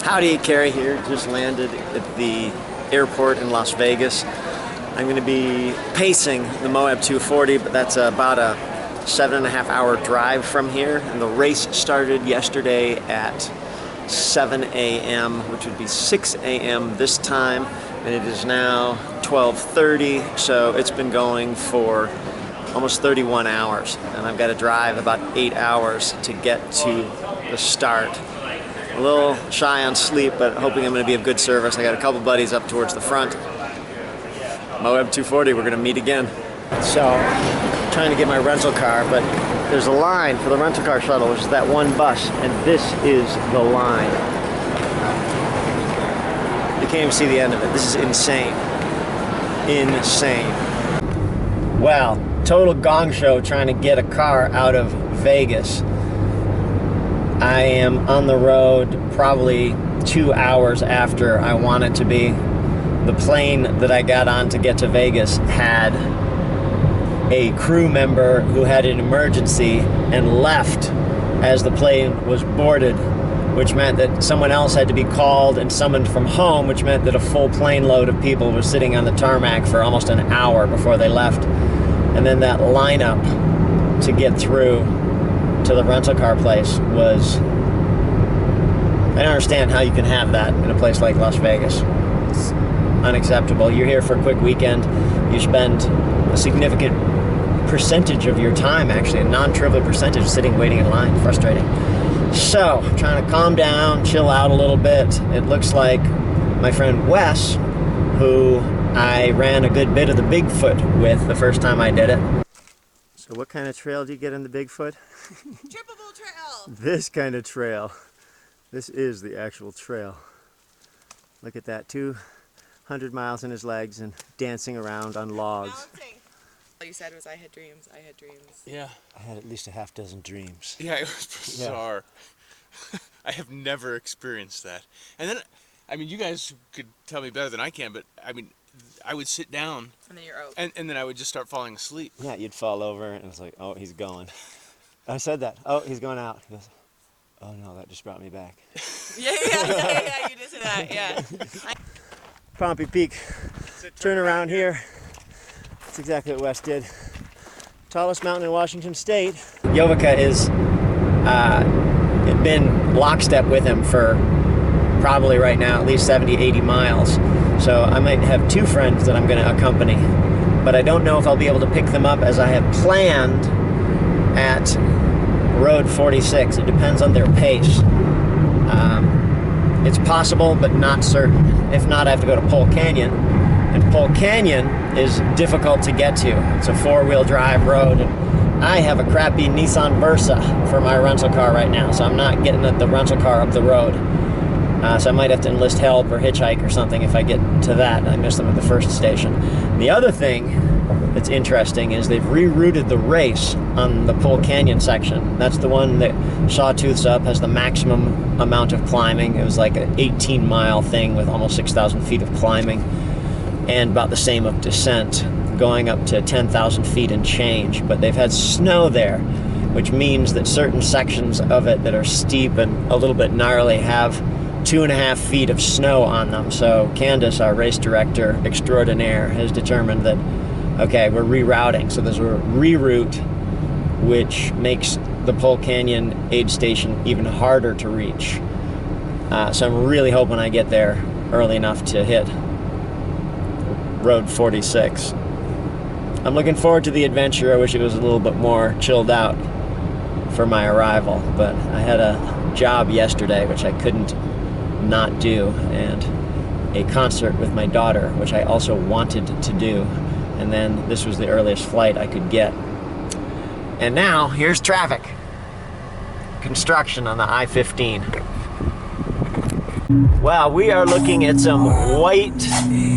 Howdy, Carrie here. Just landed at the airport in Las Vegas. I'm going to be pacing the Moab 240, but that's about a 7.5-hour drive from here. And the race started yesterday at 7 a.m., which would be 6 a.m. this time, and it is now 12:30, so it's been going for almost 31 hours, and I've got to drive about 8 hours to get to the start. A little shy on sleep, but hoping I'm going to be of good service. I got a couple buddies up towards the front. Moab 240, we're going to meet again. So, I'm trying to get my rental car, but there's a line for the rental car shuttle, which is that one bus, and this is the line. You can't even see the end of it. This is insane. Insane. Wow, total gong show trying to get a car out of Vegas. I am on the road probably 2 hours after I want it to be. The plane that I got on to get to Vegas had a crew member who had an emergency and left as the plane was boarded, which meant that someone else had to be called and summoned from home, which meant that a full plane load of people was sitting on the tarmac for almost an hour before they left. And then that lineup to get through to the rental car place was, I don't understand how you can have that in a place like Las Vegas. It's unacceptable. You're here for a quick weekend. You spend a significant percentage of your time, actually, a non-trivial percentage, sitting waiting in line. Frustrating. So, I'm trying to calm down, chill out a little bit. It looks like my friend Wes, who I ran a good bit of the Bigfoot with the first time I did it. So what kind of trail do you get in the Bigfoot? Triple trail! This kind of trail. This is the actual trail. Look at that, 200 miles in his legs and dancing around on logs. Balancing. All you said was, I had dreams, I had dreams. Yeah. I had at least a half dozen dreams. Yeah, it was bizarre. Yeah. I have never experienced that. And then, I mean, you guys could tell me better than I can, but I mean, I would sit down. And then you're out. And then I would just start falling asleep. Yeah, you'd fall over and it's like, oh, he's going. I said that. Oh, he's going out. He goes, oh no, that just brought me back. Yeah, you did say that, yeah. Pompey Peak. Turn around here. That's exactly what Wes did. Tallest mountain in Washington State. Jovica is been lockstep with him for probably right now at least 70, 80 miles. So I might have two friends that I'm going to accompany, but I don't know if I'll be able to pick them up as I have planned at Road 46. It depends on their pace. It's possible, but not certain. If not, I have to go to Pole Canyon, and Pole Canyon is difficult to get to. It's a four-wheel drive road, and I have a crappy Nissan Versa for my rental car right now, so I'm not getting the rental car up the road. So I might have to enlist help or hitchhike or something if I get to that. I missed them at the first station. The other thing that's interesting is they've rerouted the race on the Pole Canyon section. That's the one that Sawtooth's up, has the maximum amount of climbing. It was like an 18-mile thing with almost 6,000 feet of climbing and about the same of descent, going up to 10,000 feet and change. But they've had snow there, which means that certain sections of it that are steep and a little bit gnarly have 2.5 feet of snow on them. So Candace, our race director extraordinaire, has determined that, okay, we're rerouting. So there's a reroute, which makes the Pole Canyon aid station even harder to reach. So I'm really hoping I get there early enough to hit Road 46. I'm looking forward to the adventure. I wish it was a little bit more chilled out for my arrival, but I had a job yesterday which I couldn't not do, and a concert with my daughter which I also wanted to do, and then this was the earliest flight I could get. And now here's traffic. Construction on the I-15. Wow, we are looking at some white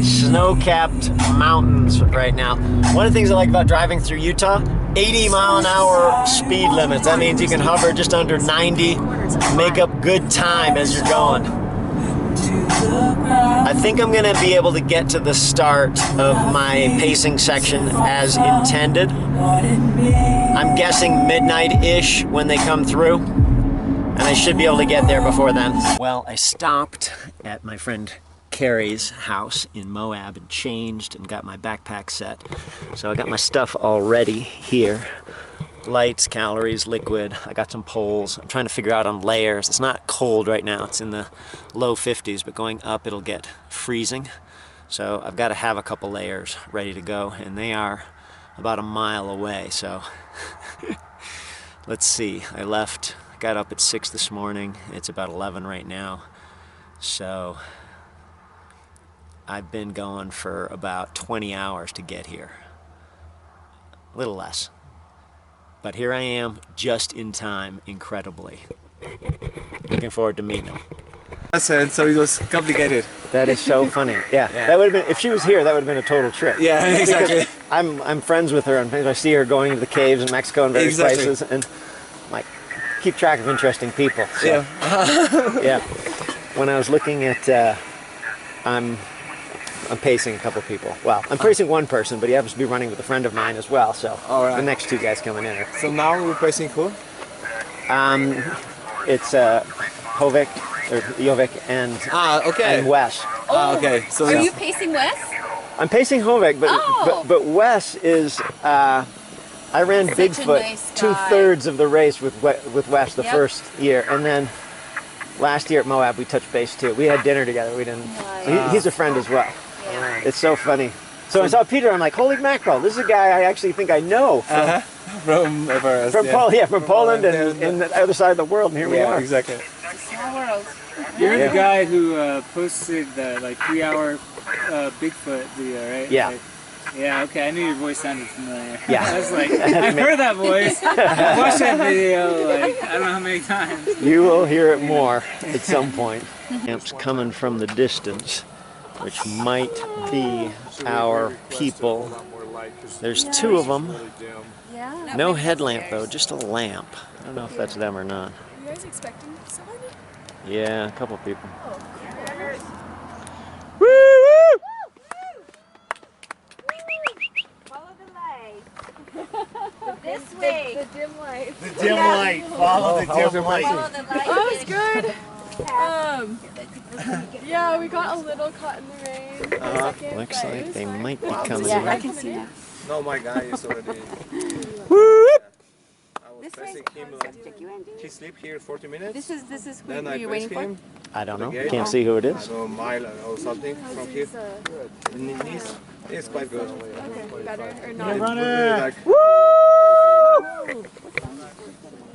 snow-capped mountains right now. One of the things I like about driving through Utah, 80 mile an hour speed limits. That means you can hover just under 90, make up good time as you're going. I think I'm going to be able to get to the start of my pacing section as intended. I'm guessing midnight-ish when they come through. and I should be able to get there before then. Well, I stopped at my friend Carrie's house in Moab and changed and got my backpack set. So I got my stuff all ready here. Lights, calories, liquid. I got some poles. I'm trying to figure out on layers. It's not cold right now. It's in the low 50s, but going up it'll get freezing. So I've got to have a couple layers ready to go, and they are about a mile away. So let's see. I got up at 6 this morning. It's about 11 right now. So I've been going for about 20 hours to get here. A little less. But here I am, just in time, incredibly. Looking forward to meeting him. So it was complicated. That is so funny. Yeah. That would have been, if she was here, that would have been a total trip. Yeah, exactly. I'm friends with her, and I see her going to the caves in Mexico and various places, and like keep track of interesting people. So, yeah. When I was looking at, I'm pacing a couple people. Well, I'm pacing one person, but he happens to be running with a friend of mine as well. So the next two guys coming in. So now we're pacing who? It's Jovic and Wes. Okay. So Are you pacing Wes? I'm pacing Jovic, but Wes is. I ran Such Bigfoot a nice guy. 2/3 of the race with Wes the first year, and then last year at Moab we touched base too. We had dinner together. We didn't. So he's a friend as well. Yeah. It's so funny. So I saw Peter. I'm like, holy mackerel! This is a guy I actually think I know from Everest. from Poland and the other side of the world. And here we are. Exactly. Small world. You're the guy who posted the 3-hour Bigfoot video, right? Yeah. Like, yeah, okay, I knew your voice sounded familiar. Yeah. I was like, I've heard that voice. I watched that video like, I don't know how many times. You will hear it more at some point. Camps coming from the distance, which might be our people. There's two of them. Yeah. No headlamp though, just a lamp. I don't know if that's them or not. Are you guys expecting someone? Yeah, a couple people. Follow the light. This way. The dim light. The dim light. Follow the dim light. Follow the light. Oh, it's good. Yeah, we got a little caught in the rain. For a second, Looks but it like was they fine. might be coming Yeah, I in. can see that. No, my guy is already. I was This way. pacing him. He sleep here 40 minutes. This is who Then I you're pace waiting for? him. I don't know. Okay. Can't see who it is. So a mile or something from here. It's quite good. Okay, better or It not? would be like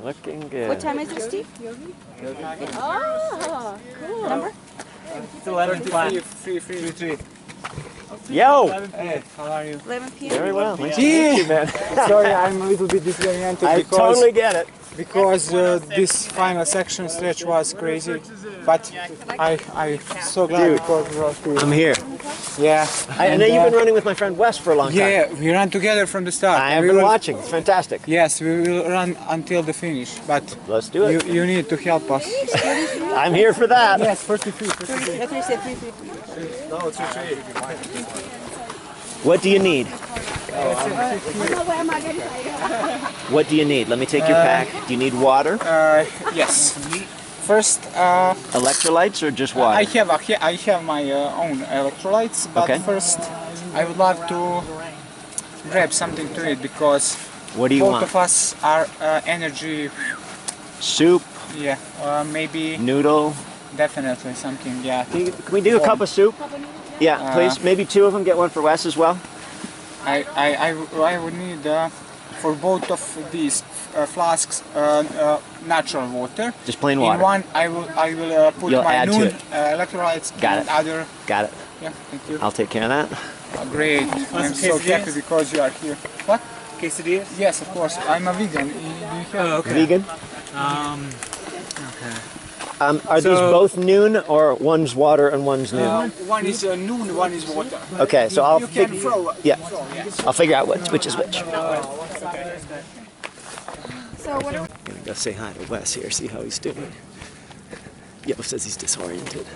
Looking good. What time is it, Steve? Oh, cool. Number? It's 11 to 3. Yo! Hey, how are you? 11 p.m. Very well. Nice to meet you, man. Sorry, I'm a little bit disoriented I totally get it. because this final section stretch was crazy, but I'm so glad because we were here. I'm here. Yeah. I know you've been running with my friend Wes for a long time. Yeah, we ran together from the start. I have We been will- watching. It's fantastic. Yes, we will run until the finish, but Let's do it. you need to help us. I'm here for that. Yes, 43. That's what I said, 3. no, 3. What do you need? What do you need? Let me take your pack. Do you need water? Yes. First, Electrolytes or just water? I have my own electrolytes, but Okay. first I would like to grab something to eat because What do you both want? of us are energy. Soup, Yeah, maybe noodle. definitely something. Yeah. Can we do a cup of soup? Yeah, please. Maybe two of them. Get one for Wes as well. I would need for both of these flasks natural water. Just plain In water. one, I will put You'll my add to noon it. electrolytes. Got and it. Other. Got it. Yeah, thank you. I'll take care of that. Great. I'm so quesadillas? happy because you are here. What? Quesadillas? Yes, of course. I'm a vegan. Do you have? Oh, okay. Vegan. Okay. Are these both noon or one's water and one's noon? One is noon, one is water. Okay, so I'll You can figure. throw. Yeah, I'll figure out which is which. So what are I'm gonna go say hi to Wes here, see how he's doing. Yo says he's disoriented.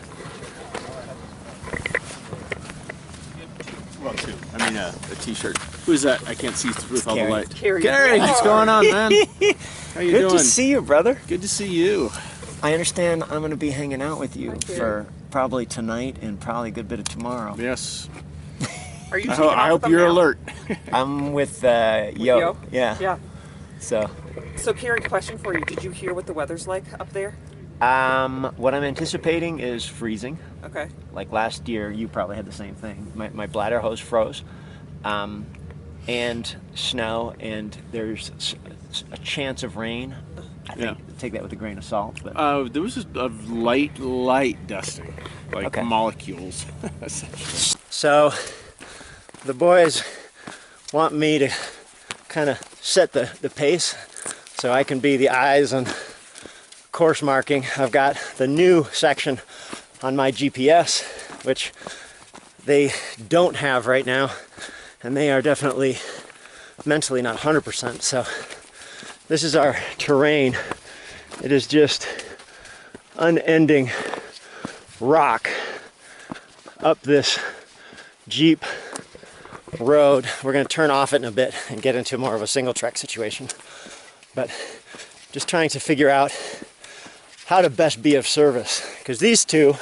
Well, too. I mean, a t-shirt. Who's that? I can't see with all the light. Carrie. Gary, what's going on, man? How you Good doing? to see you, brother. Good to see you. I understand I'm going to be hanging out with you for probably tonight and probably a good bit of tomorrow. Yes. Are you I taking off hope with you're them now? alert. I'm with Yo. Yo? Yeah. Yeah. So, So, Kieran, question for you. Did you hear what the weather's like up there? what I'm anticipating is freezing. Okay. Like last year, you probably had the same thing. My bladder hose froze, and snow, and there's a chance of rain. I think take that with a grain of salt. But There was just a light dusting, like Okay. molecules. essentially. so, the boys want me to kind of set the pace, so I can be the eyes on course marking. I've got the new section on my GPS, which they don't have right now, and they are definitely mentally not 100%. So this is our terrain. It is just unending rock up this Jeep road. We're going to turn off it in a bit and get into more of a single track situation, but just trying to figure out how to best be of service, because these two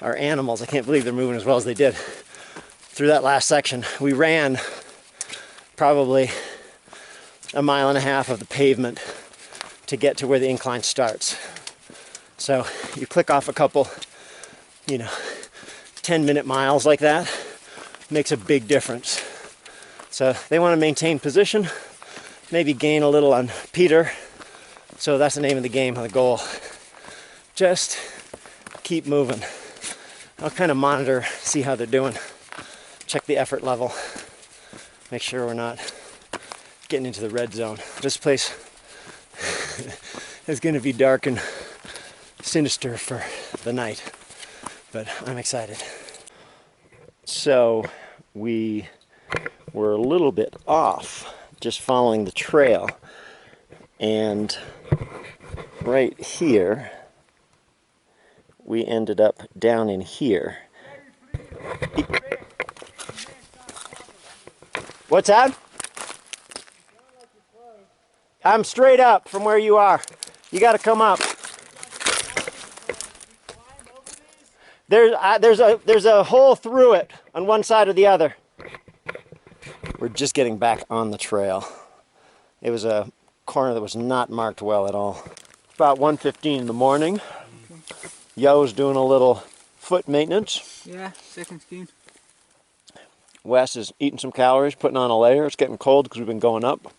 are animals. I can't believe they're moving as well as they did through that last section. We ran probably a mile and a half of the pavement to get to where the incline starts. So you click off a couple, 10-minute miles like that, makes a big difference. So they want to maintain position, maybe gain a little on Peter. So that's the name of the game, the goal. Just keep moving. I'll kind of monitor, see how they're doing, check the effort level, make sure we're not getting into the red zone. This place is going to be dark and sinister for the night, but I'm excited. So we were a little bit off just following the trail, and right here we ended up down in here. What's that? I'm straight up from where you are. You got to come up. There's a hole through it on one side or the other. We're just getting back on the trail. It was a corner that was not marked well at all. About 1:15 in the morning. Yo's doing a little foot maintenance. Yeah, second skin. Wes is eating some calories, putting on a layer. It's getting cold because we've been going up.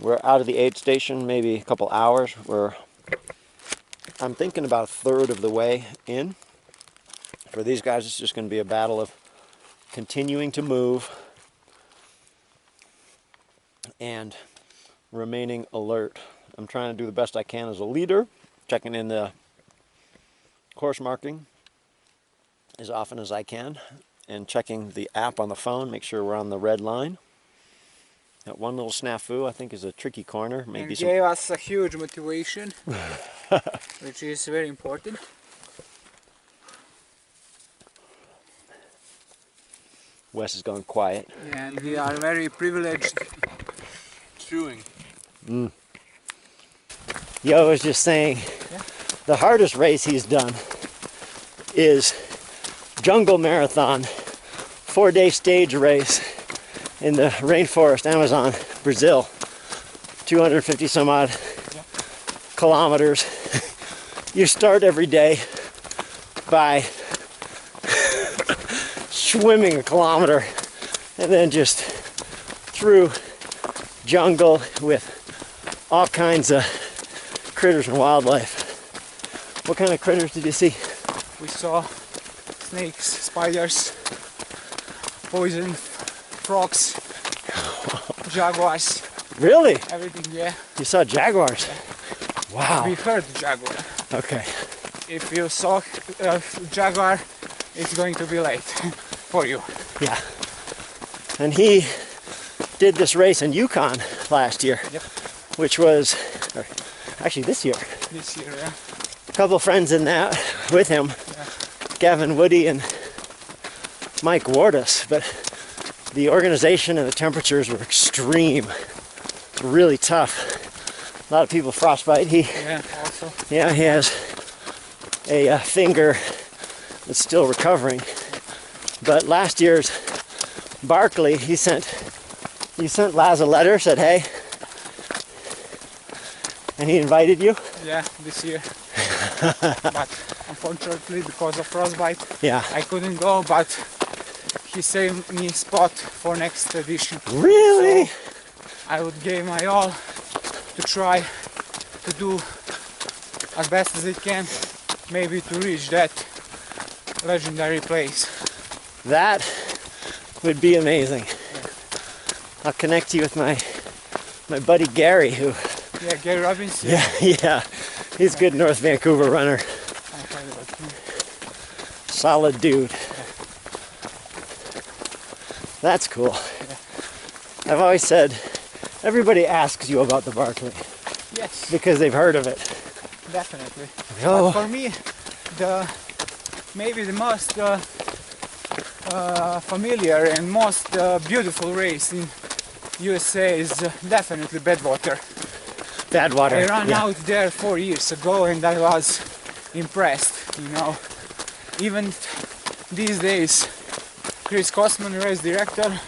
We're out of the aid station, maybe a couple hours. I'm thinking about a third of the way in. For these guys, it's just going to be a battle of continuing to move and remaining alert. I'm trying to do the best I can as a leader, checking in the course marking as often as I can, and checking the app on the phone, make sure we're on the red line. That one little snafu, I think, is a tricky corner. Maybe And gave us a huge motivation, which is very important. Wes has gone quiet. And we are very privileged. Chewing. Yo was just saying the hardest race he's done is Jungle Marathon, 4-day stage race in the rainforest, Amazon, Brazil. 250 some odd kilometers. You start every day by swimming a kilometer and then just through jungle with all kinds of critters and wildlife. What kind of critters did you see? We saw snakes, spiders, poison, frogs, jaguars, Really? everything, yeah. You saw jaguars? Wow. We heard jaguar. Okay. If you saw jaguar, it's going to be late for you. Yeah. And he did this race in Yukon last year, Yep. which was, or actually this year. This year, yeah. A couple of friends in that with him, Gavin Woody and Mike Wardus, but the organization and the temperatures were extreme, really tough. A lot of people frostbite. Yeah, also. Yeah, he has a finger that's still recovering. But last year's Barkley, he sent Laz a letter, said hey, and he invited you. Yeah, this year. But unfortunately, because of frostbite, Yeah. I couldn't go. But he saved me spot for next edition. Really? So I would give my all to try to do as best as I can, maybe to reach that legendary place. That would be amazing. I'll connect you with my buddy Gary, who Yeah, Gary Robbins. yeah, he's a good North Vancouver runner. I heard about him. Solid dude. That's cool. I've always said, everybody asks you about the Barkley Yes, because they've heard of it. definitely. Oh. But for me, maybe the most familiar and most beautiful race in USA is definitely Badwater. Badwater. I ran yeah. out there 4 years ago and I was impressed, you know. Even these days, Chris Kosman, race director,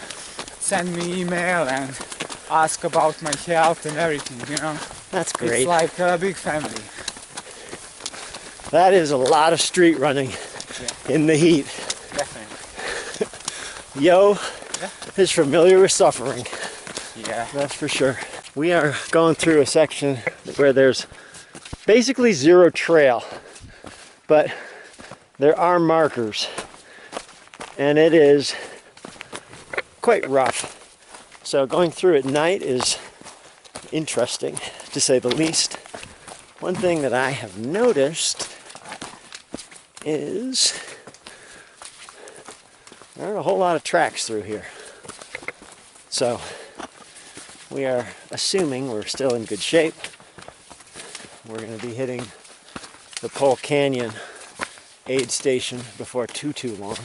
sent me email and ask about my health and everything, you know. That's great. It's like a big family. That is a lot of street running in the heat. Definitely. Yo is familiar with suffering. Yeah. That's for sure. We are going through a section where there's basically zero trail, but there are markers, and it is quite rough. So going through at night is interesting, to say the least. One thing that I have noticed is there aren't a whole lot of tracks through here. So we are assuming we're still in good shape. We're going to be hitting the Pole Canyon aid station before too long.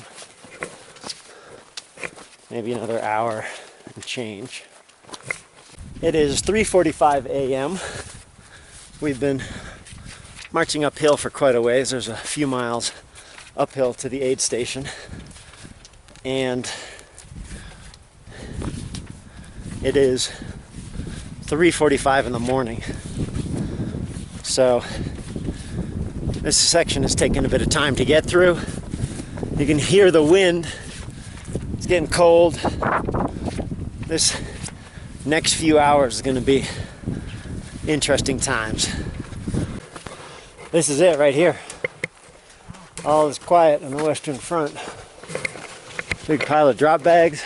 Maybe another hour and change. It is 3:45 a.m. We've been marching uphill for quite a ways. There's a few miles uphill to the aid station. And it is 3:45 in the morning. So this section has taken a bit of time to get through. You can hear the wind. It's getting cold. This next few hours is going to be interesting times. This is it right here. All is quiet on the western front. Big pile of drop bags.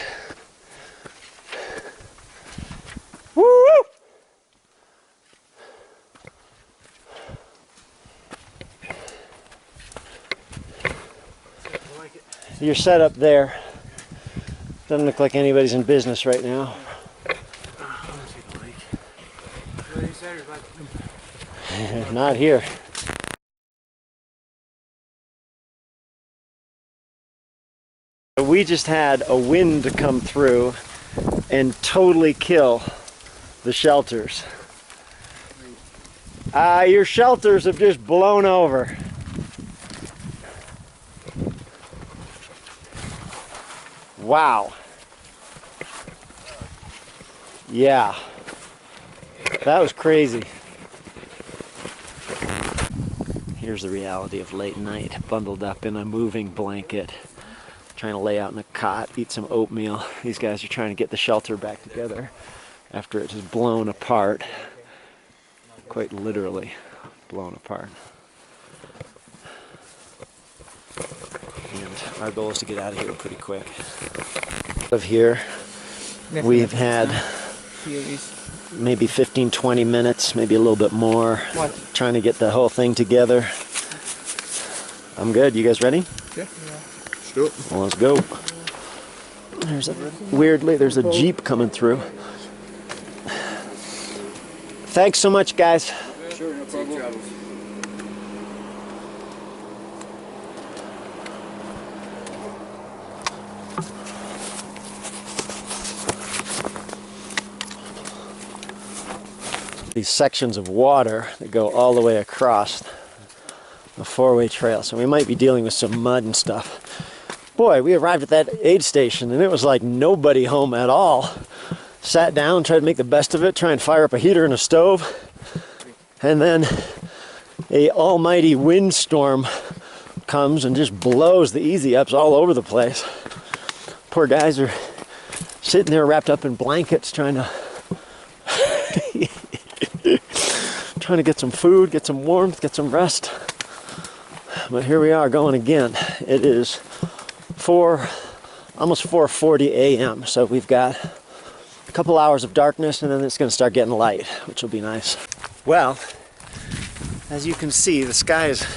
Woo! You're set up there. Doesn't look like anybody's in business right now. Not here. We just had a wind come through and totally kill the shelters. Your shelters have just blown over. Wow. Yeah. That was crazy. Here's the reality of late night, bundled up in a moving blanket, trying to lay out in a cot, eat some oatmeal. These guys are trying to get the shelter back together after it has blown apart. Quite literally blown apart. And our goal is to get out of here pretty quick. Of here, we've had maybe 15-20 minutes, maybe a little bit more, trying to get the whole thing together. I'm good. You guys ready? Yeah. Let's do it. Well, let's go. Weirdly, there's a Jeep coming through. Thanks so much, guys. Sure, no problem. these sections of water that go all the way across the four-way trail. So we might be dealing with some mud and stuff. Boy, we arrived at that aid station and it was like nobody home at all. Sat down, tried to make the best of it, try and fire up a heater and a stove. And then a almighty windstorm comes and just blows the easy ups all over the place. Poor guys are sitting there wrapped up in blankets trying to get some food, get some warmth, get some rest. But here we are going again. It is almost 4:40 a.m. So we've got a couple hours of darkness and then it's going to start getting light, which will be nice. Well, as you can see, the sky is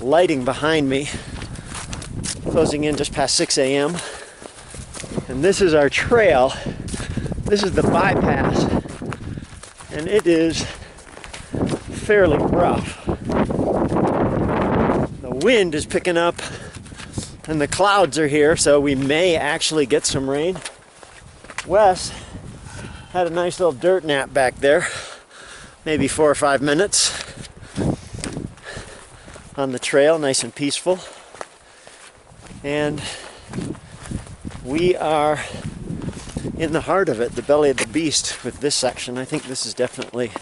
lighting behind me, closing in just past 6 a.m. And this is our trail. This is the bypass, and it is fairly rough. The wind is picking up, and the clouds are here, so we may actually get some rain. Wes had a nice little dirt nap back there, maybe 4 or 5 minutes on the trail, nice and peaceful. And we are in the heart of it, the belly of the beast with this section. I think this is definitely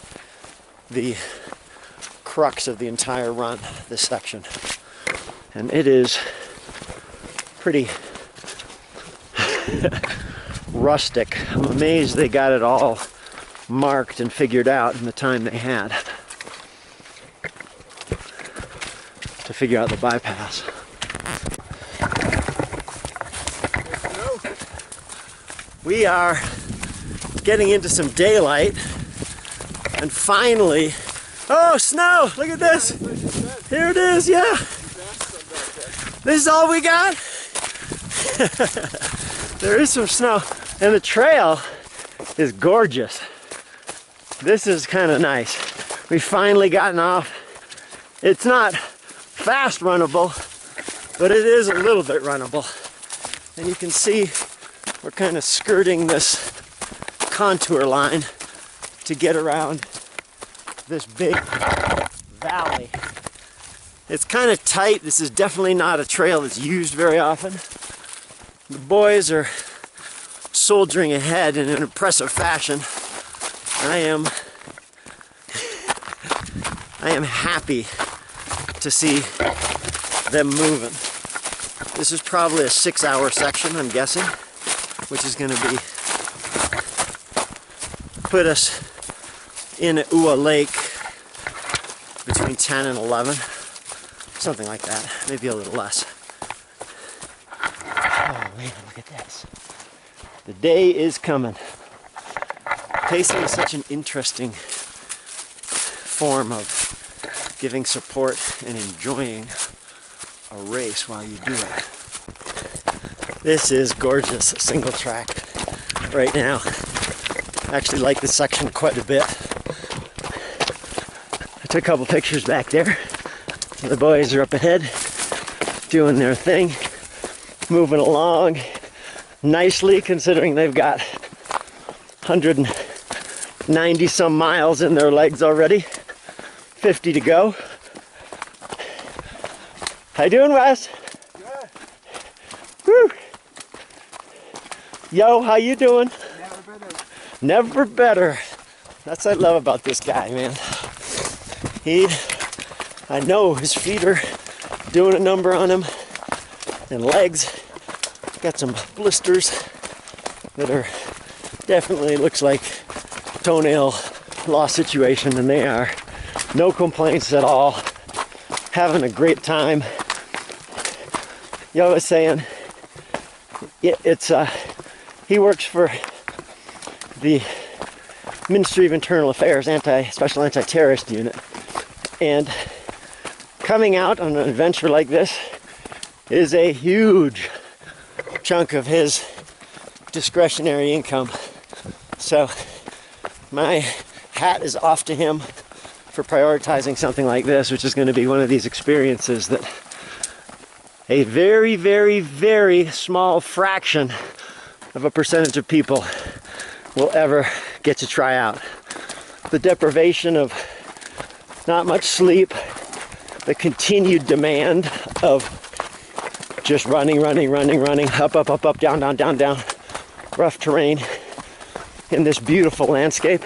the crux of the entire run, this section. And it is pretty rustic. I'm amazed they got it all marked and figured out in the time they had to figure out the bypass. We are getting into some daylight and finally, oh, snow, look at this. Here it is, yeah. This is all we got? There is some snow and the trail is gorgeous. This is kind of nice. We've finally gotten off. It's not fast runnable, but it is a little bit runnable. And you can see we're kind of skirting this contour line to get around this big valley. It's kind of tight. This is definitely not a trail that's used very often. The boys are soldiering ahead in an impressive fashion. I am happy to see them moving. This is probably a 6-hour section, I'm guessing, which is going to put us in Ua Lake between 10 and 11, something like that, maybe a little less. Oh man, look at this. The day is coming. Pacing is such an interesting form of giving support and enjoying a race while you do it. This is gorgeous, single track right now. I actually like this section quite a bit. I took a couple pictures back there. The boys are up ahead doing their thing, moving along nicely considering they've got 190 some miles in their legs already, 50 to go. How you doing, Wes? Good. Woo. Yo, how you doing? Never better. Never better. That's what I love about this guy, man. I know his feet are doing a number on him, and legs. Got some blisters that are definitely looks like toenail loss situation, and they are. No complaints at all. Having a great time. Yo was saying, he works for the Ministry of Internal Affairs Special Anti-Terrorist Unit, and coming out on an adventure like this is a huge chunk of his discretionary income. So my hat is off to him for prioritizing something like this, which is going to be one of these experiences that a very, very, very small fraction of a percentage of people will ever get to try out. the deprivation of not much sleep, the continued demand of just running, up, down, rough terrain in this beautiful landscape.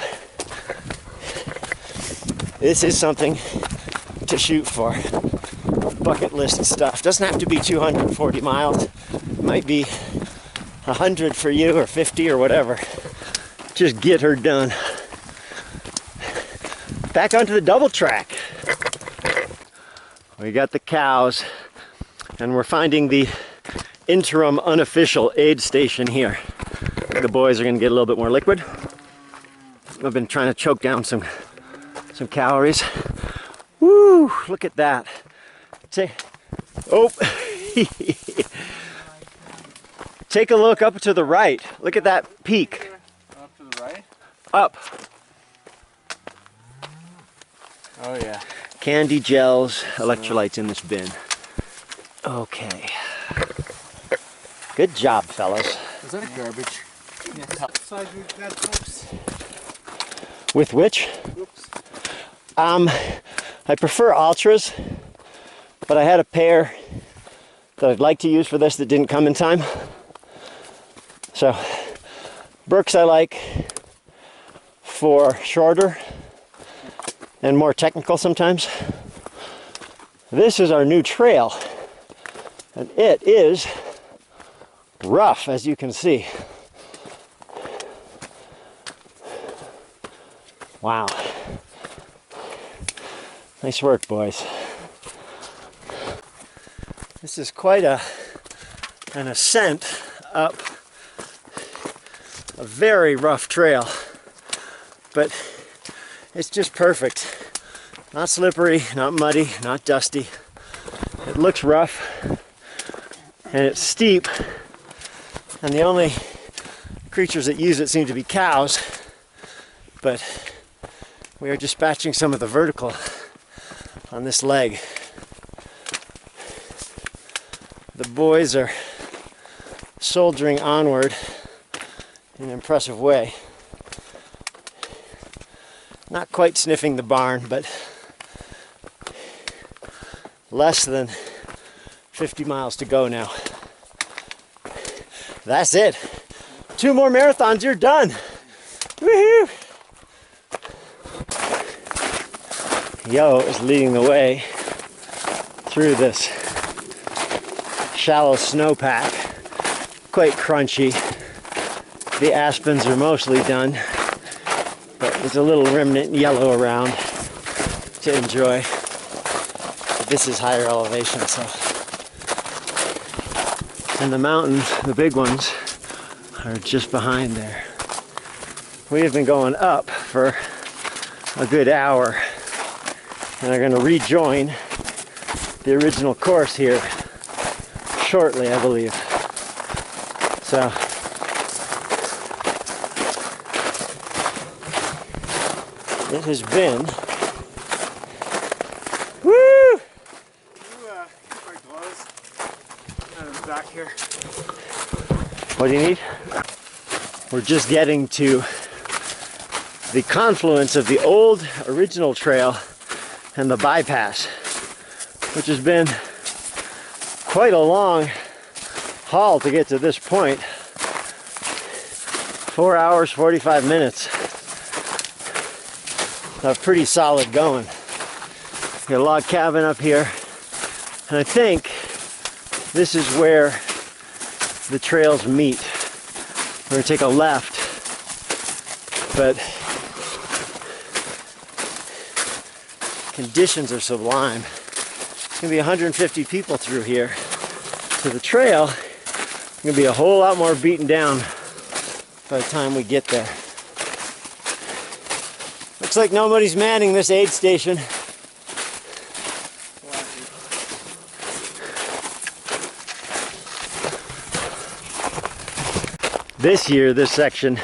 This is something to shoot for. Bucket list stuff. Doesn't have to be 240 miles. It might be 100 for you or 50 or whatever. Just get her done. Back onto the double track. We got the cows and we're finding the interim unofficial aid station here. The boys are gonna get a little bit more liquid. I've been trying to choke down some calories. Woo, look at that. Oh, take a look up to the right. Look at that peak. Up to the right? Up. Oh yeah. Candy gels, electrolytes in this bin. Okay. Good job, fellas. Is that a garbage? Yeah. Side with that hooks. With which? Oops. I prefer Ultras, but I had a pair that I'd like to use for this that didn't come in time. So, Brooks I like for shorter and more technical sometimes. This is our new trail, and it is rough, as you can see. Wow. Nice work, boys. This is quite an ascent up a very rough trail, but it's just perfect. Not slippery, not muddy, not dusty. It looks rough and it's steep, and the only creatures that use it seem to be cows, but we are dispatching some of the vertical on this leg. The boys are soldiering onward in an impressive way. Not quite sniffing the barn, but less than 50 miles to go now. That's it. 2 more marathons, you're done. Woohoo! Yo is leading the way through this shallow snowpack. Quite crunchy. The aspens are mostly done, but there's a little remnant yellow around to enjoy. But this is higher elevation, so. And the mountains, the big ones, are just behind there. We have been going up for a good hour, and are going to rejoin the original course here shortly, I believe. So, it has been, woo! Keep our gloves out of the back here. What do you need? We're just getting to the confluence of the old original trail and the bypass, which has been quite a long haul to get to this point. 4 hours, 45 minutes. Pretty solid going. Got a log cabin up here, and I think this is where the trails meet. We're gonna take a left, but conditions are sublime. It's gonna be 150 people through here. So the trail is gonna be a whole lot more beaten down by the time we get there. Looks like nobody's manning this aid station. This year, this section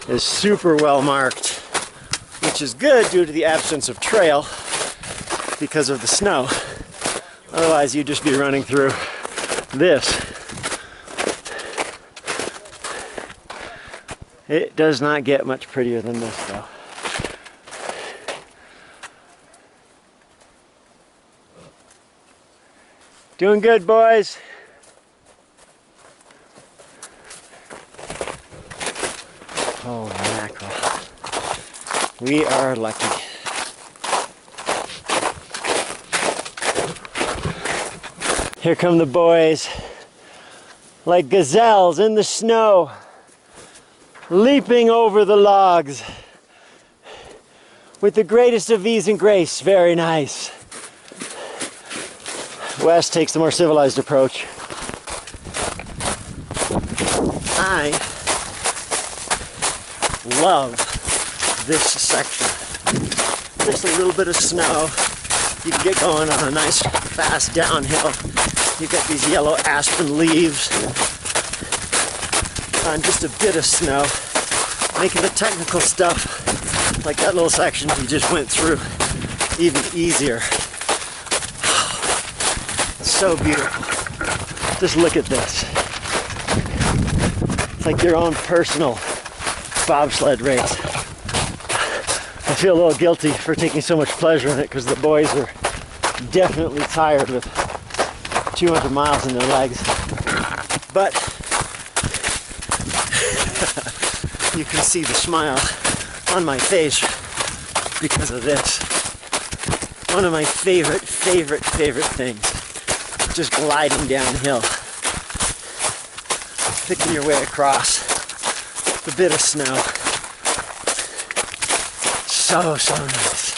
is super well marked, which is good due to the absence of trail because of the snow. Otherwise, you'd just be running through this. It does not get much prettier than this, though. Doing good, boys. Oh, mackerel. We are lucky. Here come the boys, like gazelles in the snow, leaping over the logs with the greatest of ease and grace. Very nice. Wes takes the more civilized approach. I love this section. Just a little bit of snow. You can get going on a nice fast downhill. You've got these yellow aspen leaves on just a bit of snow, making the technical stuff, like that little section we just went through, even easier. So beautiful. Just look at this. It's like your own personal bobsled race. I feel a little guilty for taking so much pleasure in it because the boys are definitely tired with 200 miles in their legs. But you can see the smile on my face because of this. One of my favorite things. Just gliding downhill. Picking your way across the bit of snow. So nice.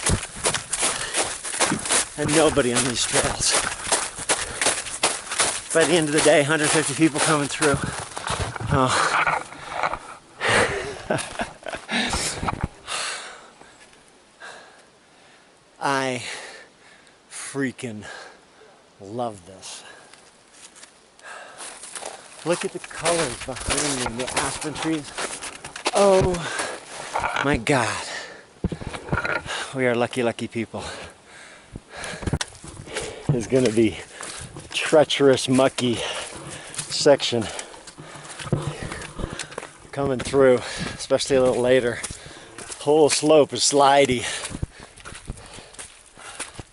And nobody on these trails. By the end of the day, 150 people coming through. Oh. I freaking love this. Look at the colors behind me, the aspen trees. Oh my God. We are lucky people. It's gonna be treacherous, mucky section coming through, especially a little later. Whole slope is slidey.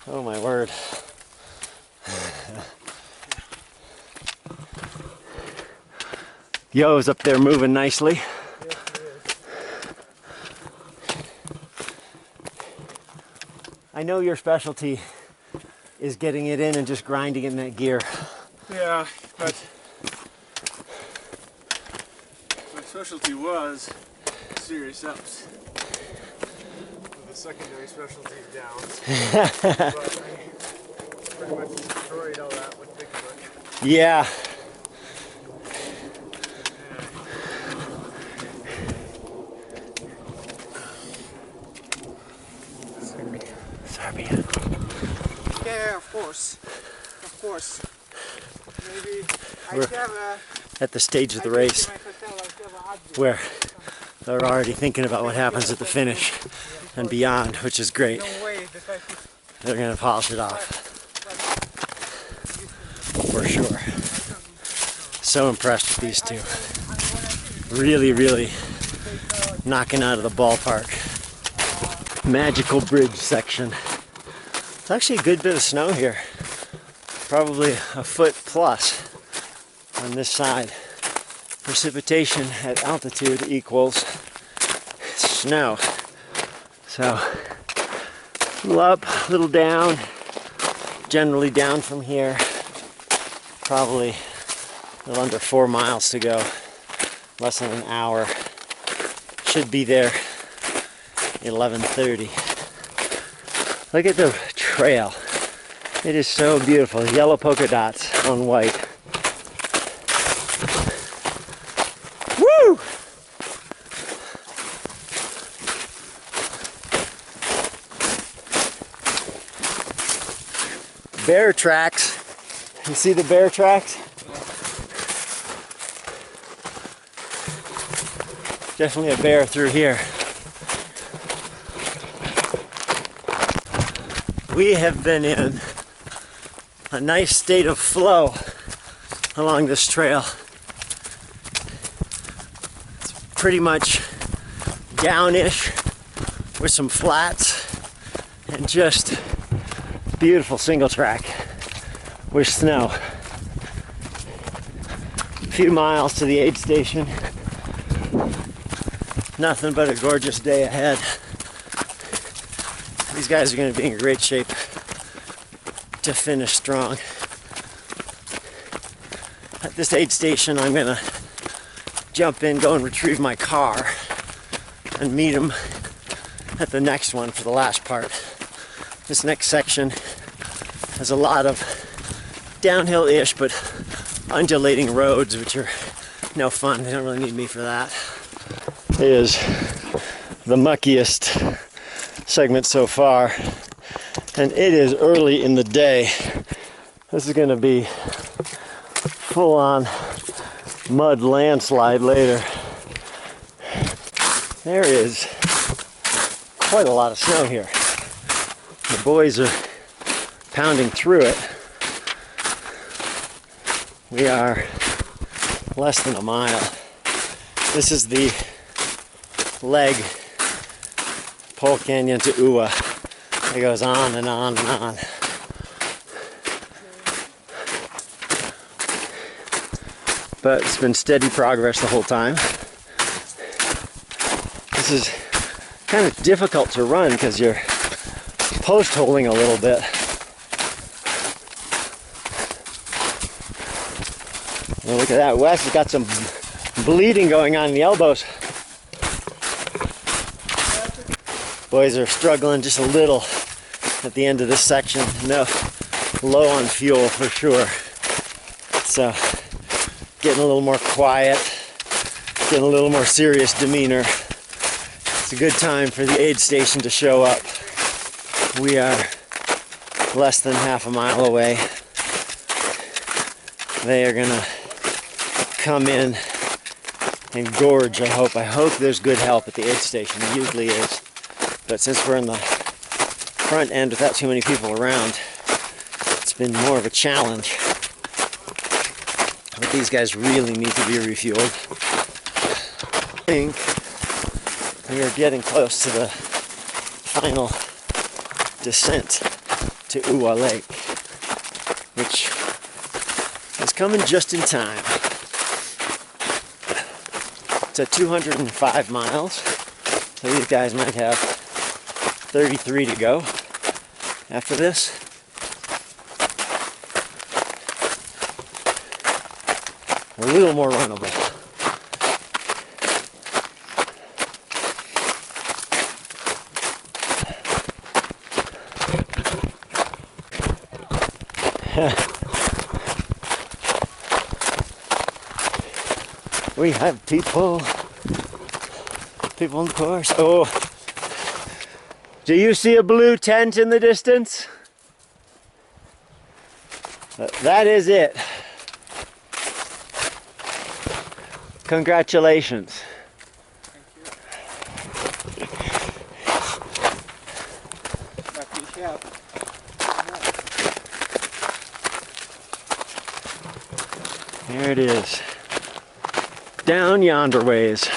Oh my word. Yo's up there moving nicely. I know your specialty is getting it in and just grinding in that gear. Yeah, but my specialty was serious ups. The secondary specialty is downs. But I pretty much destroyed all that with Bigfoot. Yeah. Serbia. Yeah, of course. Of course. Maybe We're at the stage of the race where they're already thinking about what happens at the finish and beyond, which is great. They're going to polish it off. For sure. So impressed with these two. Really knocking out of the ballpark. Magical bridge section. It's actually a good bit of snow here. Probably a foot plus on this side. Precipitation at altitude equals snow. So, a little up, a little down. Generally down from here. Probably a little under 4 miles to go. Less than an hour. Should be there 11:30. Look at the trail. It is so beautiful. Yellow polka dots on white. Woo! Bear tracks. You see the bear tracks? Definitely a bear through here. We have been in a nice state of flow along this trail. It's pretty much downish with some flats and just beautiful single track. with snow. A few miles to the aid station. Nothing but a gorgeous day ahead. These guys are going to be in great shape to finish strong. At this aid station, I'm going to jump in, go and retrieve my car, and meet them at the next one for the last part. This next section has a lot of downhill-ish but undulating roads, which are no fun. They don't really need me for that. It is the muckiest segment so far, and it is early in the day. This is going to be full-on mud landslide later. There is quite a lot of snow here. The boys are pounding through it. We are less than a mile. This is the leg, Pole Canyon to Uwa. It goes on and on and on. But it's been steady progress the whole time. This is kind of difficult to run because you're post holding a little bit. Well, look at that. Wes has got some bleeding going on in the elbows. Boys are struggling just a little at the end of this section. No, low on fuel for sure. So, getting a little more quiet, getting a little more serious demeanor. It's a good time for the aid station to show up. We are less than half a mile away. They are gonna come in and gorge, I hope. I hope there's good help at the aid station. There usually is. But since we're in the front end without too many people around, it's been more of a challenge. But these guys really need to be refueled. I think we are getting close to the final descent to Uwa Lake, which is coming just in time. It's at 205 miles, so these guys might have 33 to go after this. A little more runnable. We have people on the course. Oh, do you see a blue tent in the distance? That is it. Congratulations. There it is. Down yonder ways.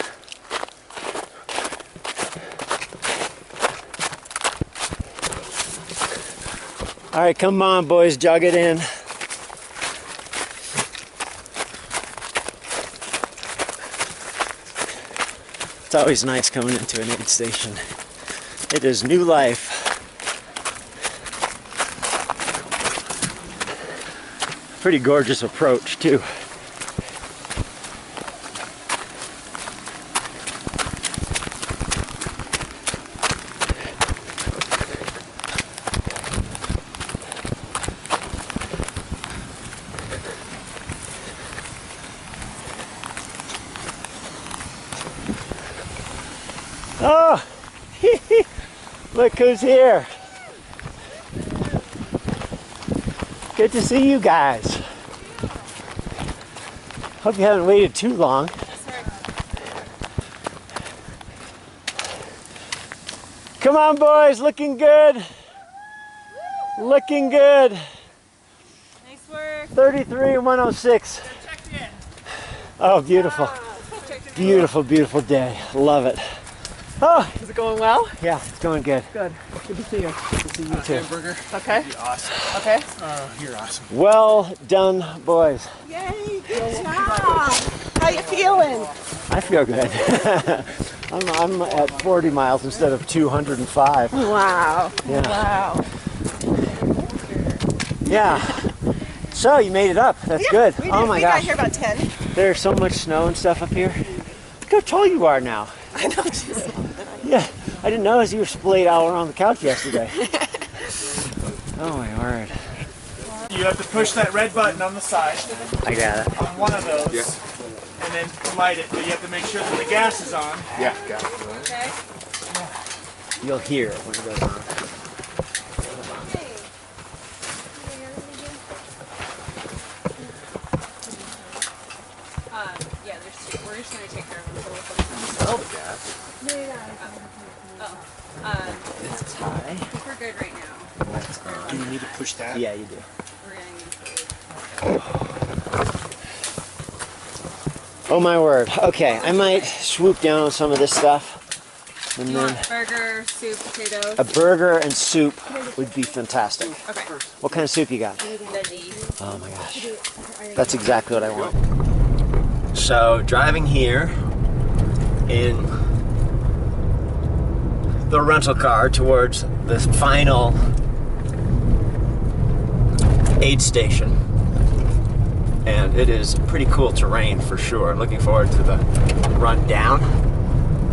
All right, come on, boys, jog it in. It's always nice coming into an aid station. It is new life. Pretty gorgeous approach, too. Oh, look who's here. Good to see you guys. Hope you haven't waited too long. Come on, boys, looking good. Looking good. Nice work. 33 and 106. Oh, beautiful. Beautiful, beautiful day. Love it. Oh, Is it going well? yeah, it's going good. Good. Good to see you. Good to see you too. Hamburger. Okay. You're awesome. Okay. You're awesome. Well done, boys. Yay! Good job. How you feeling? I feel good. I'm at 40 miles instead of 205. Wow. Yeah. Wow. Yeah. So you made it up. That's good. We did. Oh my we gosh. got here about 10. There's so much snow and stuff up here. Look how tall you are now. I know. Yeah. I didn't notice you were splayed all around the couch yesterday. Oh my word. You have to push that red button on the side, I got it. on one of those, and then light it. But you have to make sure that the gas is on. Yeah, got it. Okay. You'll hear it when it goes on. Yeah, there's two. We're just gonna take care of them. It's high. I think we're good right now. Do you need to push that? Yeah, you do. We're gonna need Oh my word. Okay, I might swoop down on some of this stuff. And Do you then want burger, soup, potatoes? a burger and soup would be fantastic. Okay. What kind of soup you got? Veggie. Oh my gosh. That's exactly what I want. So driving here in the rental car towards the final aid station. And it is pretty cool terrain for sure. I'm looking forward to the run down.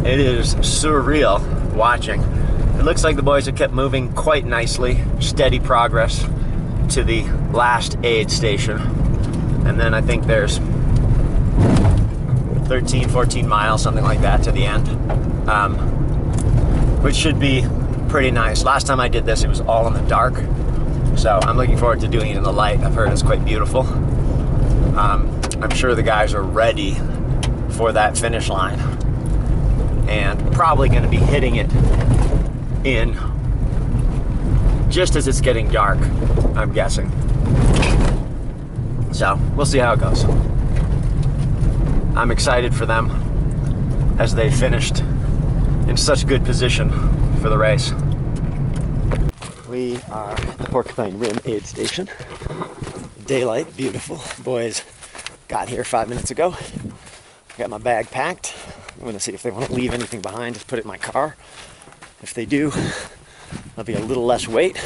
It is surreal watching. It looks like the boys have kept moving quite nicely, steady progress to the last aid station. And then I think there's 13, 14 miles, something like that, to the end, which should be pretty nice. Last time I did this, it was all in the dark. So I'm looking forward to doing it in the light. I've heard it's quite beautiful. I'm sure the guys are ready for that finish line and probably going to be hitting it in just as it's getting dark, I'm guessing. So we'll see how it goes. I'm excited for them as they finished in such good position for the race. We are at the Porcupine Rim aid station. Daylight, beautiful. Boys got here 5 minutes ago. Got my bag packed. I'm gonna see if they want to leave anything behind, just put it in my car. If they do, there'll be a little less weight,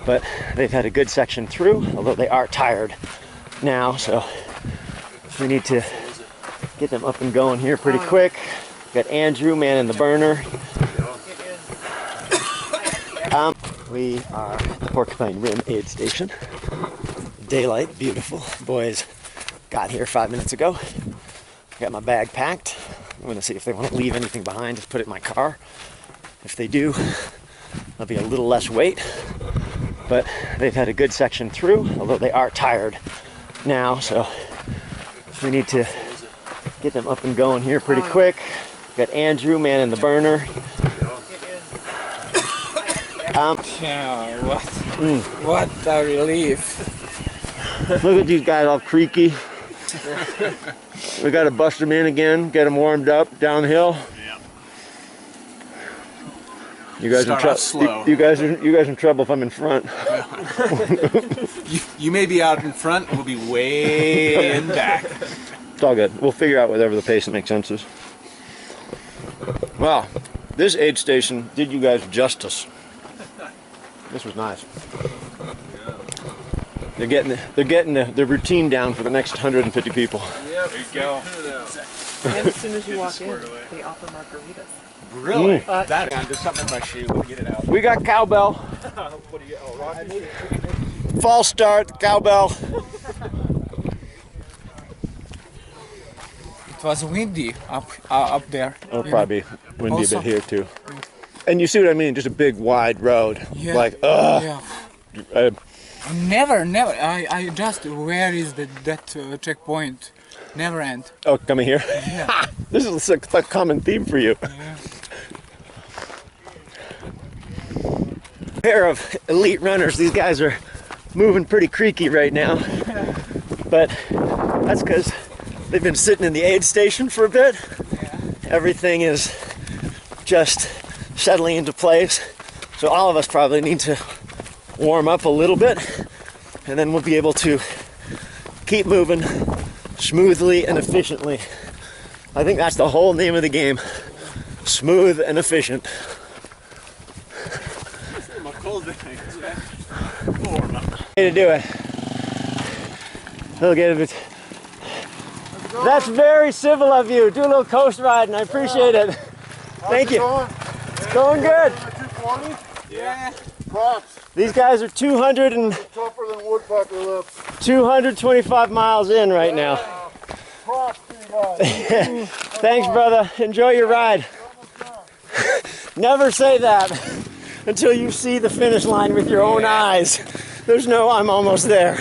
but they've had a good section through, although they are tired now, so we need to get them up and going here pretty quick. Got Andrew, man in the burner. We are at the Porcupine Rim aid station. Daylight, beautiful. Boys got here 5 minutes ago. Got my bag packed. I'm gonna see if they want to leave anything behind, just put it in my car. If they do, there'll be a little less weight, but they've had a good section through, although they are tired now, so we need to get them up and going here pretty quick. Got Andrew, man in the burner. Yeah, what a relief. Look at these guys all creaky. We got to bust them in again, get them warmed up downhill. Yeah. You guys Start off slow. You guys are in trouble if I'm in front. You may be out in front, we'll be way in back. It's all good. We'll figure out whatever the pace that makes sense is. Wow, this aid station did you guys justice. This was nice. They're getting the routine down for the next 150 people. There you go. And as soon as you walk in, they offer margaritas. Really? That there's something in my shoe. We'll get it out. We got cowbell. What do you? Oh, Rocky. False start, cowbell. It was windy up there. It'll probably be windy Also- a bit here too. And you see what I mean? Just a big wide road. Yeah. Like, Yeah. uh, Never. I just, where is that checkpoint? Never end. oh, coming here. Yeah. This is a common theme for you. Yeah. Pair of elite runners. These guys are moving pretty creaky right now, but that's because they've been sitting in the aid station for a bit. Everything is just settling into place. So all of us probably need to warm up a little bit, and then we'll be able to keep moving smoothly and efficiently. I think that's the whole name of the game. Smooth and efficient. Way to do it. Look at it. That's very civil of you. Do a little coast riding. I appreciate it. Thank you. It's going good. 220? Yeah. Props. These guys are 200 and Tougher than woodpecker lips. 225 miles in right now. Props to you guys. Thanks, brother. Enjoy your ride. Never say that until you see the finish line with your own eyes. There's no I'm almost there.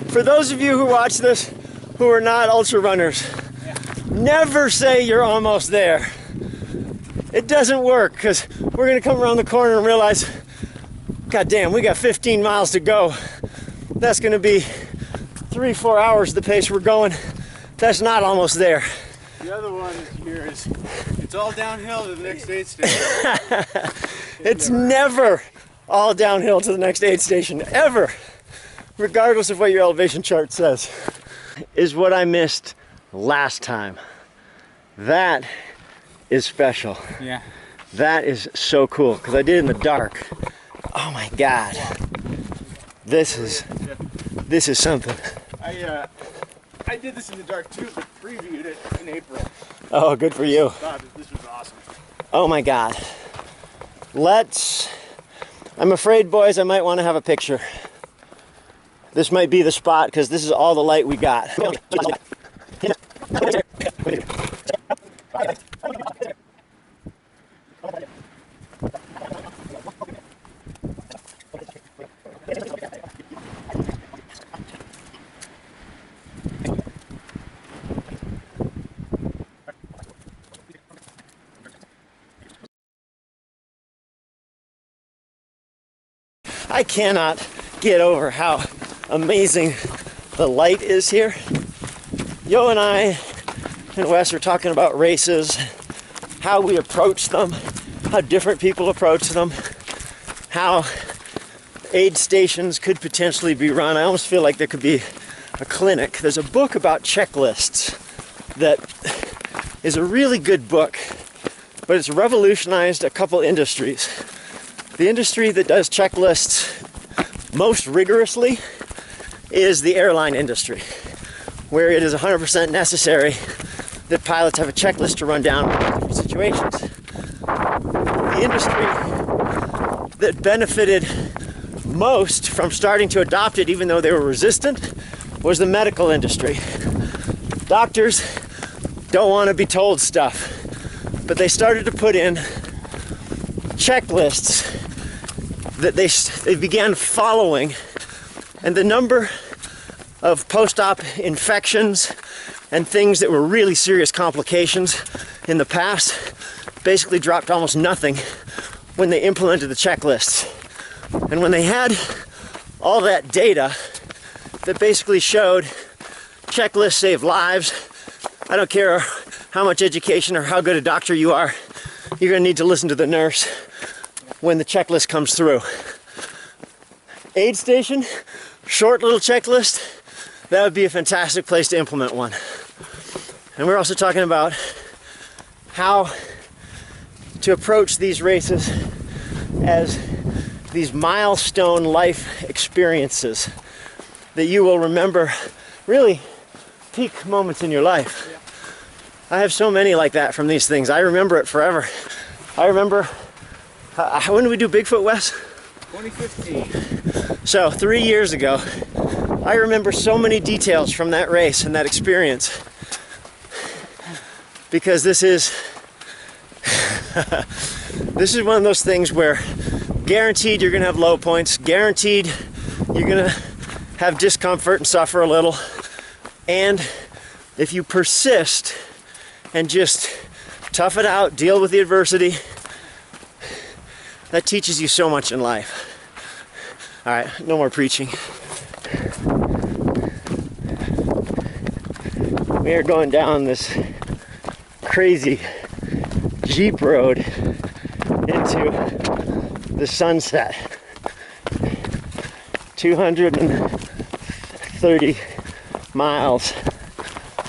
For those of you who watch this who are not ultra runners, never say you're almost there. It doesn't work, because we're going to come around the corner and realize, God damn, we got 15 miles to go. That's going to be 3-4 hours the pace we're going. That's not almost there. The other one here is, it's all downhill to the next aid station. It's never all downhill to the next aid station, ever. Regardless of what your elevation chart says. Is what I missed last time. That is special. Yeah. That is so cool, because I did it in the dark. Oh my God. This is something. I did this in the dark too, but previewed it in April. Oh, good for you. This was awesome. Oh my God. I'm afraid, boys, I might want to have a picture. This might be the spot, because this is all the light we got. I cannot get over how amazing the light is here. Yo and I and Wes are talking about races, how we approach them, how different people approach them, how aid stations could potentially be run. I almost feel like there could be a clinic. There's a book about checklists that is a really good book, but it's revolutionized a couple industries. The industry that does checklists most rigorously is the airline industry, where it is 100% necessary that pilots have a checklist to run down in different situations. The industry that benefited most from starting to adopt it, even though they were resistant, was the medical industry. Doctors don't want to be told stuff, but they started to put in checklists that they began following, and the number of post-op infections and things that were really serious complications in the past basically dropped to almost nothing when they implemented the checklists. And when they had all that data that basically showed checklists save lives, I don't care how much education or how good a doctor you are, you're gonna need to listen to the nurse when the checklist comes through. Aid station, short little checklist, that would be a fantastic place to implement one. And we're also talking about how to approach these races as these milestone life experiences that you will remember, really peak moments in your life. I have so many like that from these things. I remember it forever. I remember, when did we do Bigfoot, Wes? 2015. So 3 years ago, I remember so many details from that race and that experience, because this is one of those things where guaranteed you're gonna have low points, guaranteed you're gonna have discomfort and suffer a little, and if you persist and just tough it out, deal with the adversity, that teaches you so much in life. All right, no more preaching. We are going down this crazy Jeep road into the sunset. 230 miles,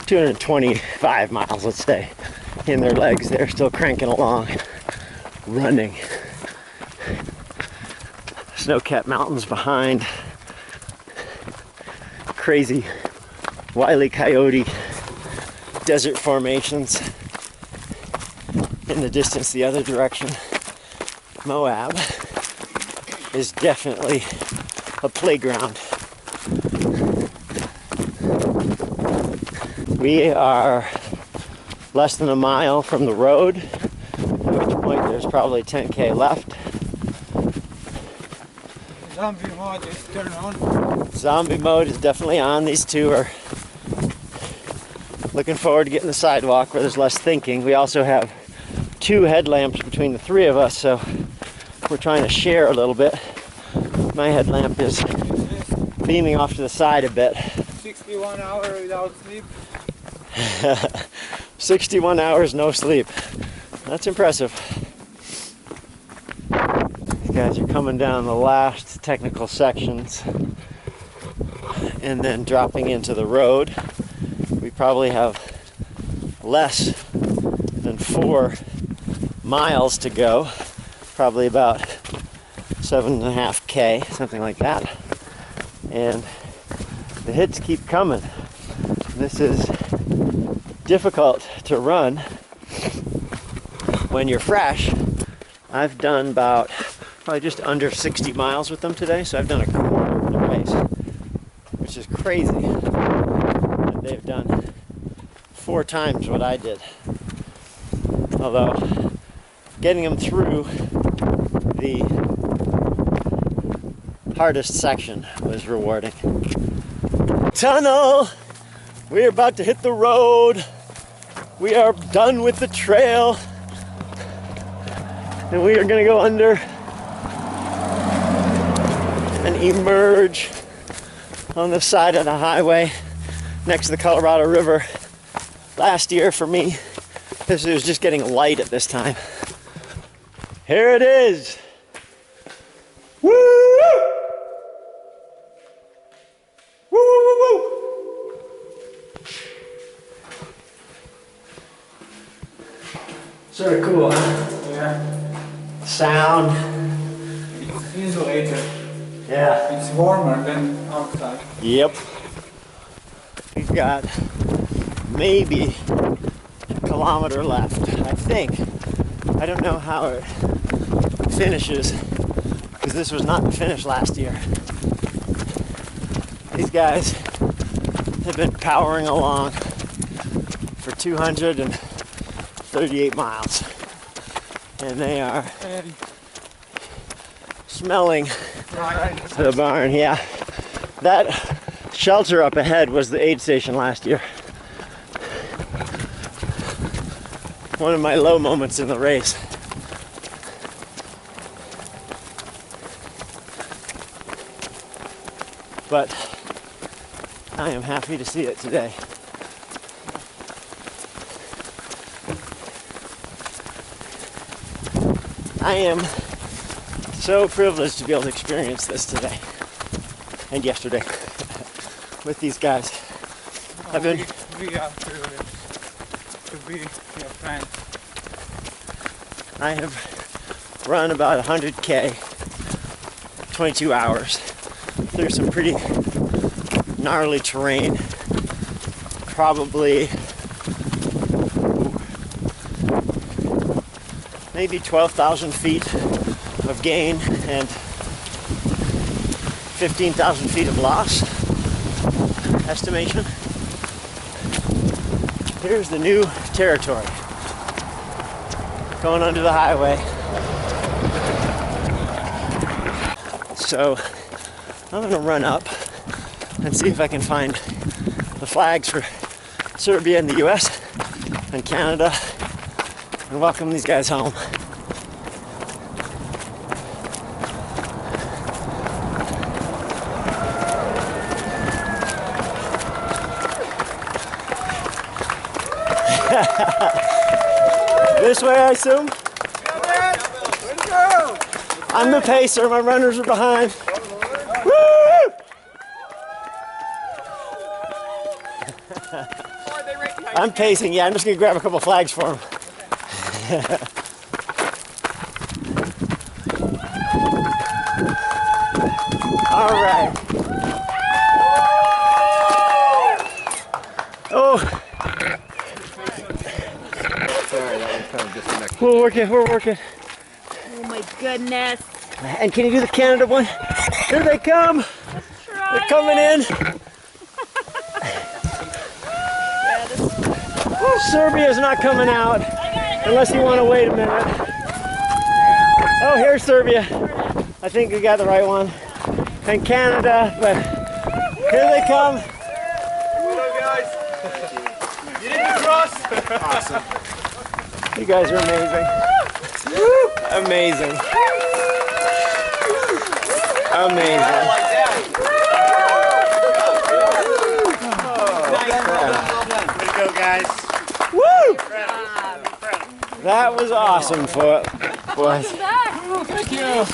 225 miles, let's say, in their legs. They're still cranking along, running. Snow-capped mountains behind. Crazy Wile E. Coyote desert formations. In the distance the other direction. Moab is definitely a playground. We are less than a mile from the road, at which point there's probably 10K left. Zombie mode is turned on. Zombie mode is definitely on. These two are looking forward to getting the sidewalk where there's less thinking. We also have 2 headlamps between the 3 of us, so we're trying to share a little bit. My headlamp is beaming off to the side a bit. 61 hours without sleep. 61 hours no sleep. That's impressive. These guys are coming down the last technical sections and then dropping into the road. We probably have less than 4 miles to go. Probably about 7.5K, something like that. And the hits keep coming. This is difficult to run when you're fresh. I've done about probably just under 60 miles with them today, so I've done a quarter of the race, which is crazy. And they've done 4 times what I did. Although getting them through the hardest section was rewarding. Tunnel! We're about to hit the road. We are done with the trail. And we are going to go under and emerge on the side of the highway next to the Colorado River. Last year for me, this was just getting light at this time. Here it is. Woo! Woo, woo, woo. Sort of cool, huh? Yeah. Sound. It's insulated. Yeah. It's warmer than outside. Yep. We've got maybe a kilometer left, I think. I don't know how it finishes, because this was not the finish last year. These guys have been powering along for 238 miles. And they are smelling the barn, yeah. That shelter up ahead was the aid station last year. One of my low moments in the race. But I am happy to see it today. I am so privileged to be able to experience this today and yesterday with these guys. I've been We are privileged to be your friend. I have run about 100K, 22 hours through some pretty gnarly terrain. Probably maybe 12,000 feet of gain and 15,000 feet of loss estimation. Here's the new territory. Going under the highway. So I'm gonna run up and see if I can find the flags for Serbia and the US and Canada and welcome these guys home. This way, I assume? I'm the pacer, my runners are behind. Woo! I'm pacing, yeah, I'm just gonna grab a couple flags for him. All right. Oh. We're working. Oh my goodness. And can you do the Canada one? Here they come. They're coming in. Serbia's not coming out unless you want to wait a minute. Oh, here's Serbia. I think we got the right one. And Canada, but here they come. Hello, guys. You didn't cross. Awesome. You guys are amazing. Amazing. Amazing. Way to go, guys. Woo! That was awesome for boys. Thank you.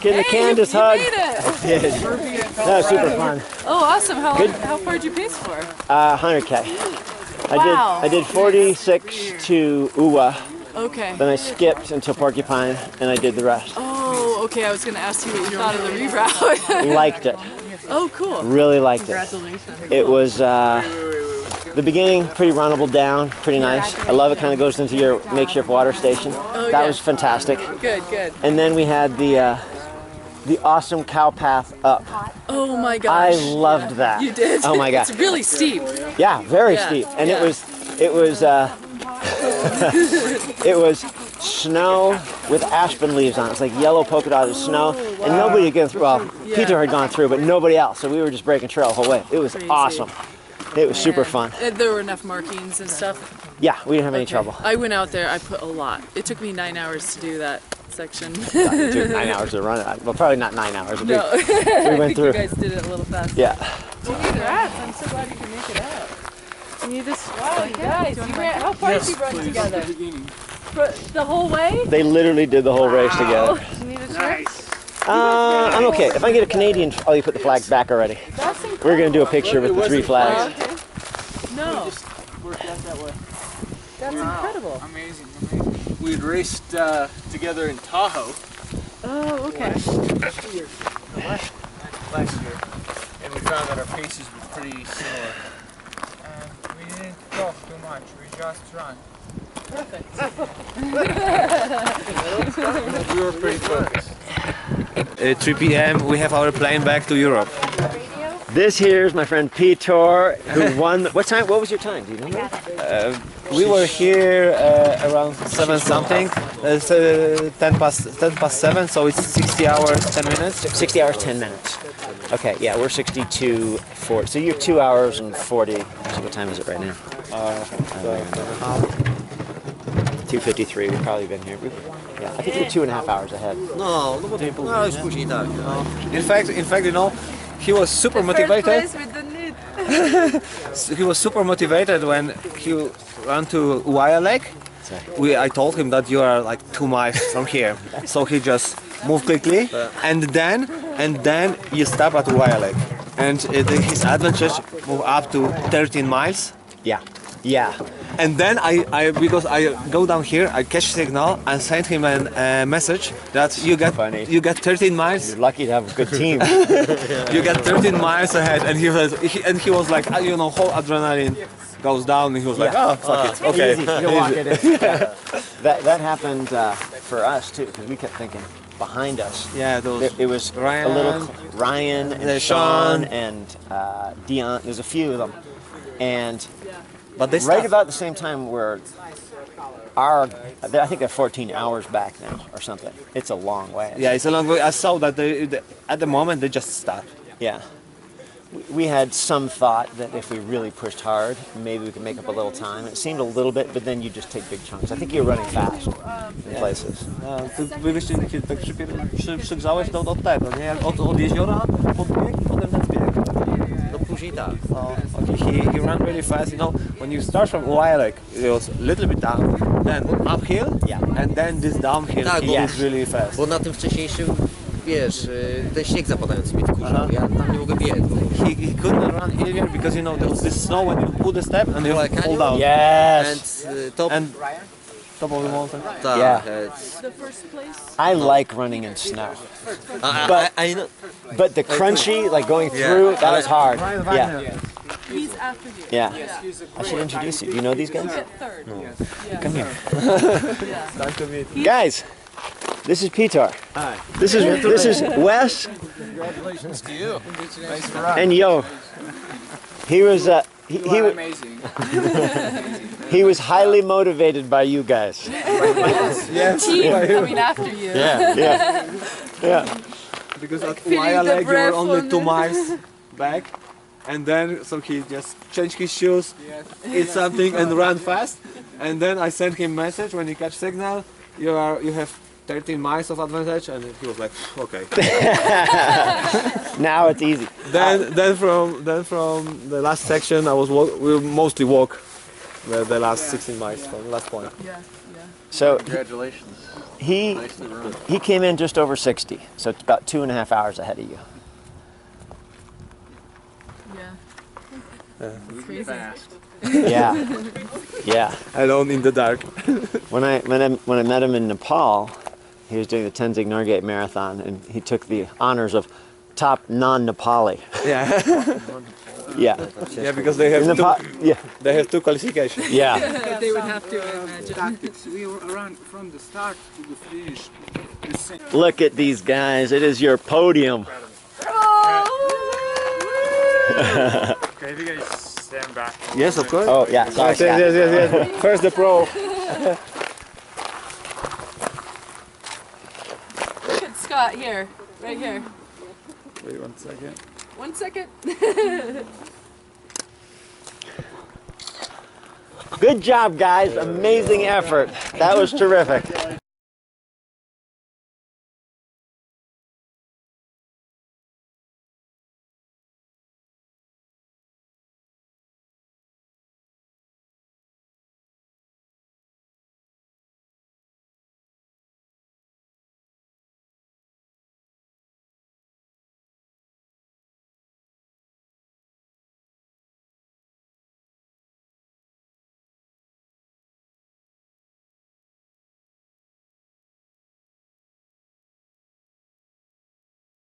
Can the Candace hug? You made it. I did. That was super fun. Oh, awesome. Good. How far did you pace for? 100K. Wow. I did 46 to Uwa. Okay. Then I skipped until Porcupine, and I did the rest. Oh, okay. I was going to ask you what you thought of the reroute. Liked it. Oh, cool. Really liked it. Congratulations. It was the beginning pretty runnable down, pretty nice. I love it. Kind of goes into your makeshift water station. Oh, That yeah. was fantastic. Good, good. And then we had the awesome cow path up. Oh my gosh. I loved that. You did? Oh my god. It's really steep. Yeah, very Yeah, steep. And yeah. it was it was snow with aspen leaves on it. It's like yellow polka dotted snow. And nobody had gone through. Well, Peter had gone through, but nobody else. So we were just breaking trail the whole way. It was Crazy. awesome. It was super fun. There were enough markings and stuff. Yeah, we didn't have any trouble. I went out there. I put a lot. It took me 9 hours to do that section. It took 9 hours to run it. Well, probably not 9 hours. No, We I went think through. you guys did it a little faster. Yeah. Congrats! I'm so glad you can make it out. You need this. Wow, you guys! You ran, how far did you run together? For the whole way? They literally did the whole race together. You need a trick? I'm okay. If I get a Canadian, oh, you put the flags back already. That's incredible. We're gonna do a picture with the 3 flags. Okay. No. That's incredible. Amazing. We raced together in Tahoe Oh, okay. last year, and we found that our paces were pretty similar. And we didn't talk too much. We just run. We were pretty focused. 3 p.m. we have our plane back to Europe. This here's my friend Peter, who won. What time? What was your time? Do you remember? We were here around 7 something. It's 10 past 7, so it's 60 hours 10 minutes. 60 hours, 10 minutes. Okay, yeah, we're 62, 40. So you're 2 hours and 40. So what time is it right now? 2:53. We've probably been here. Yeah, I think we're 2.5 hours ahead. No, in fact, you know, he was super motivated. He was super motivated when he ran to Uwaya Lake. I told him that you are like 2 miles from here, so he just moved quickly, and then you stop at Uwaya Lake, and his adventures move up to 13 miles. Yeah, yeah. And then because I go down here, I catch signal and send him a message that you get 13 miles. You're lucky to have a good team. You get 13 miles ahead, and he was like, you know, whole adrenaline goes down, and he was like, oh, fuck it, okay. Easy. You walk it in. That happened for us too, because we kept thinking behind us. Yeah, It was Ryan, a little Ryan and Sean and Dion. There's a few of them, and. But they right about the same time where I think they're 14 hours back now or something. It's a long way. Yeah, it's a long way. I saw that at the moment they just stopped. Yeah. we had some thought that if we really pushed hard, maybe we could make up a little time. It seemed a little bit, but then you just take big chunks. I think you're running fast in places. Ty wywyższenie, kiedy tak przygrzałeś do tego, nie? Jak od jeziora podbieg i potem ten zbieg. No później tak. He ran really fast, you know. When you start from Uwajek, it was a little bit down, then uphill, and then this downhill Tak, he is really fast. Bo na tym wcześniejszym, wiesz, ten śnieg zapadający mnie wkurzał. Ja tam nie mogę biec. He couldn't run earlier because, you know, there was this snow when you put a step and you fall down. Yes. And top of the mountain. tak, Yeah. The first place. I like running in snow. I know. But the crunchy, like going through, that was hard. Yeah. He's after you. Yeah. I should introduce you. Do you know these guys? Get third. No. Yeah. Come here. Guys, this is Peter. Hi. This is Wes. Congratulations to you. And Yo. He was Amazing. he was highly motivated by you guys. Yes. Team coming after you. Yeah. Because at Feeling the Uwajek you were breath only on 2 the- miles back. And then, so he just changed his shoes, eat something and run fast. And then I sent him message when you catch signal, you have 13 miles of advantage, and he was like, okay. Now it's easy. Then from the last section, we mostly walk the last 16 miles from the last point. Yeah. So Congratulations. he came in just over 60, so it's about 2.5 hours ahead of you. It's crazy. Fast. Yeah. Alone in the dark. When I met him in Nepal, he was doing the Tenzing Norgay Marathon, and he took the honors of top non-Nepali. Yeah. Yeah. Yeah, because they have In Nepal, they have 2 qualifications. yeah. They would have to imagine. Tactics. We ran from the start to the finish. The same. Look at these guys. It is your podium. Okay, if you guys stand back. Yes, of course. Oh yeah. Sorry. Scott. Yes. First the pro. Look at Scott here. Right here. Wait 1 second. 1 second. Good job, guys. Amazing effort. That was terrific.